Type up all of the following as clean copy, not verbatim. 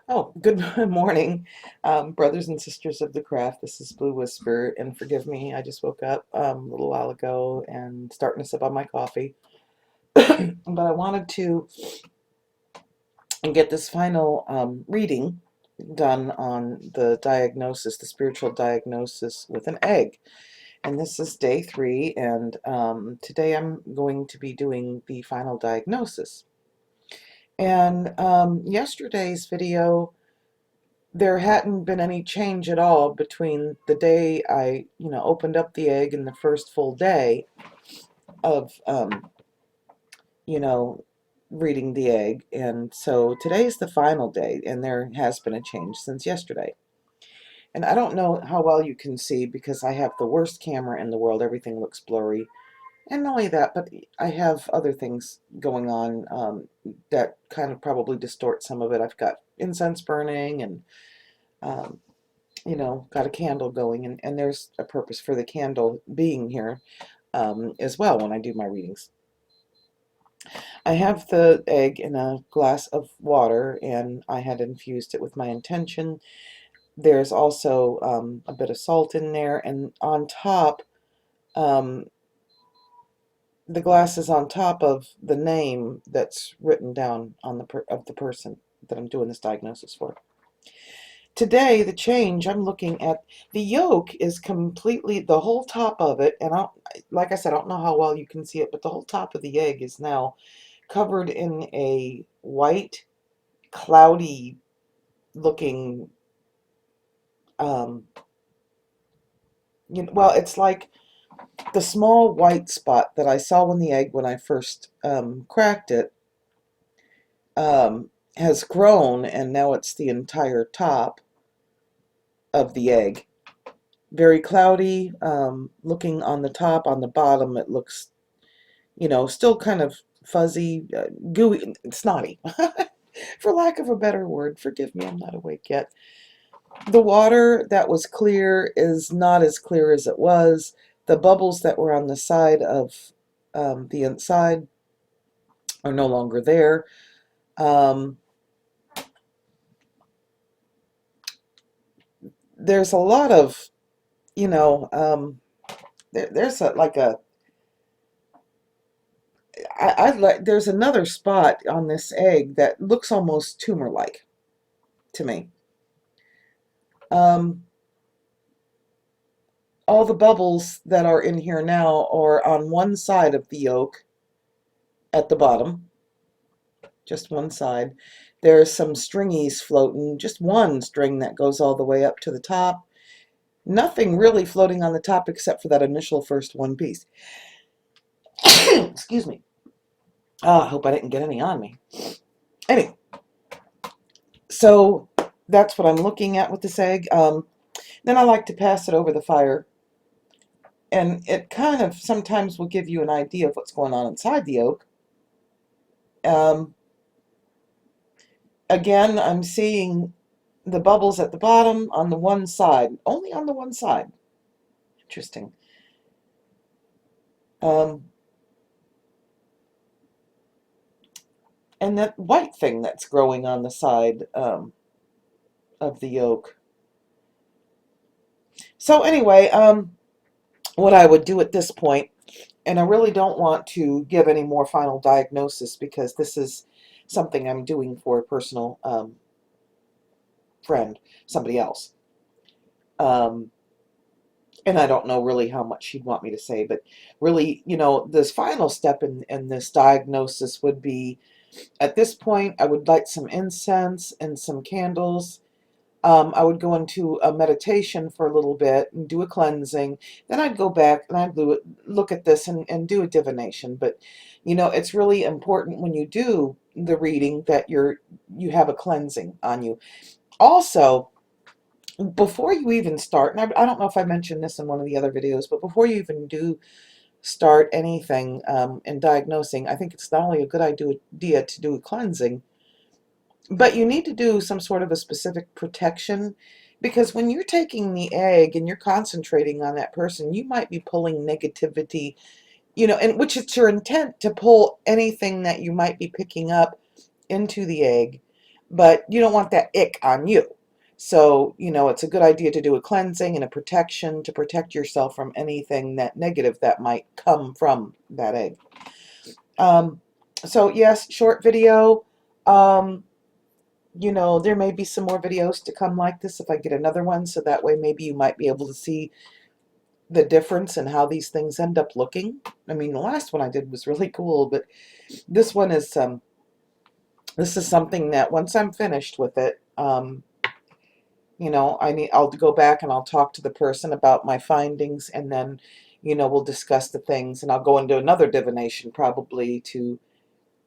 Oh, good morning, brothers and sisters of the craft. This is Blue Whisper, and forgive me, I just woke up a little while ago and starting to sip on my coffee. But I wanted to get this final reading done on the diagnosis, the spiritual diagnosis with an egg. And this is day 3, and today I'm going to be doing the final diagnosis. And yesterday's video, there hadn't been any change at all between the day I, opened up the egg and the first full day of, you know, reading the egg. And so today is the final day, and there has been a change since yesterday. And I don't know how well you can see because I have the worst camera in the world. Everything looks blurry. And not only that, but I have other things going on that kind of probably distort some of it. I've got incense burning and um, got a candle going, and there's a purpose for the candle being here as well when I do my readings. I have the egg in a glass of water, and I had infused it with my intention. There's also a bit of salt in there, and on top, um, the glass is on top of the name that's written down on of the person that I'm doing this diagnosis for. Today, the change, I'm looking at the yolk is completely, the whole top of it, and like I said, I don't know how well you can see it, but the whole top of the egg is now covered in a white, cloudy looking, um, well, it's like the small white spot that I saw in the egg when I first cracked it has grown, and now it's the entire top of the egg. Very cloudy looking on the top. On the bottom it looks, still kind of fuzzy, gooey, snotty, for lack of a better word. Forgive me, I'm not awake yet. The water that was clear is not as clear as it was. The bubbles that were on the side of the inside are no longer there. Um, there's a lot of, there's like a there's another spot on this egg that looks almost tumor-like to me. Um, all the bubbles that are in here now are on one side of the yolk at the bottom, just one side. There's some stringies floating, just one string that goes all the way up to the top. Nothing really floating on the top except for that initial first one piece. Excuse me. Oh, I hope I didn't get any on me. Anyway, so that's what I'm looking at with this egg. Then I like to pass it over the fire, and it kind of sometimes will give you an idea of what's going on inside the yolk. Um, again, I'm seeing the bubbles at the bottom on the one side, only on the one side. Interesting. Um, and that white thing that's growing on the side of the yolk. So anyway, what I would do at this point, and I really don't want to give any more final diagnosis because this is something I'm doing for a personal friend, somebody else. Um, and I don't know really how much she'd want me to say, but really, this final step in this diagnosis would be, at this point, I would light some incense and some candles. I would go into a meditation for a little bit and do a cleansing. Then I'd go back and I'd look at this and do a divination. But, it's really important when you do the reading that you have a cleansing on you. Also, before you even start, and I don't know if I mentioned this in one of the other videos, but before you even do start anything in diagnosing, I think it's not only a good idea to do a cleansing, but you need to do some sort of a specific protection, because when you're taking the egg and you're concentrating on that person, you might be pulling negativity, and which it's your intent to pull anything that you might be picking up into the egg, but you don't want that ick on you. So, it's a good idea to do a cleansing and a protection to protect yourself from anything that negative that might come from that egg. Um, so yes, short video. Um, there may be some more videos to come like this if I get another one, so that way maybe you might be able to see the difference in how these things end up looking. I mean, the last one I did was really cool, but this one is this is something that once I'm finished with it, I'll go back and I'll talk to the person about my findings, and then, we'll discuss the things, and I'll go into another divination probably to,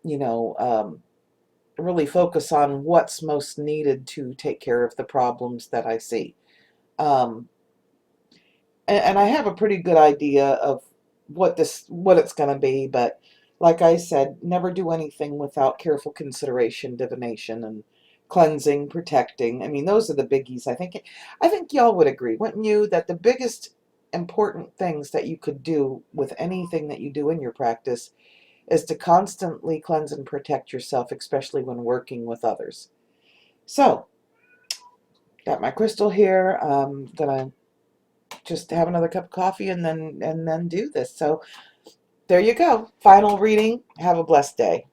you know, um, really focus on what's most needed to take care of the problems that I see. Um, and I have a pretty good idea of what it's going to be, but like I said, never do anything without careful consideration, divination, and cleansing, protecting. I mean, those are the biggies. I think y'all would agree, wouldn't you, that the biggest important things that you could do with anything that you do in your practice is to constantly cleanse and protect yourself, especially when working with others. So, got my crystal here. I'm gonna just have another cup of coffee and then do this. So there you go. Final reading. Have a blessed day.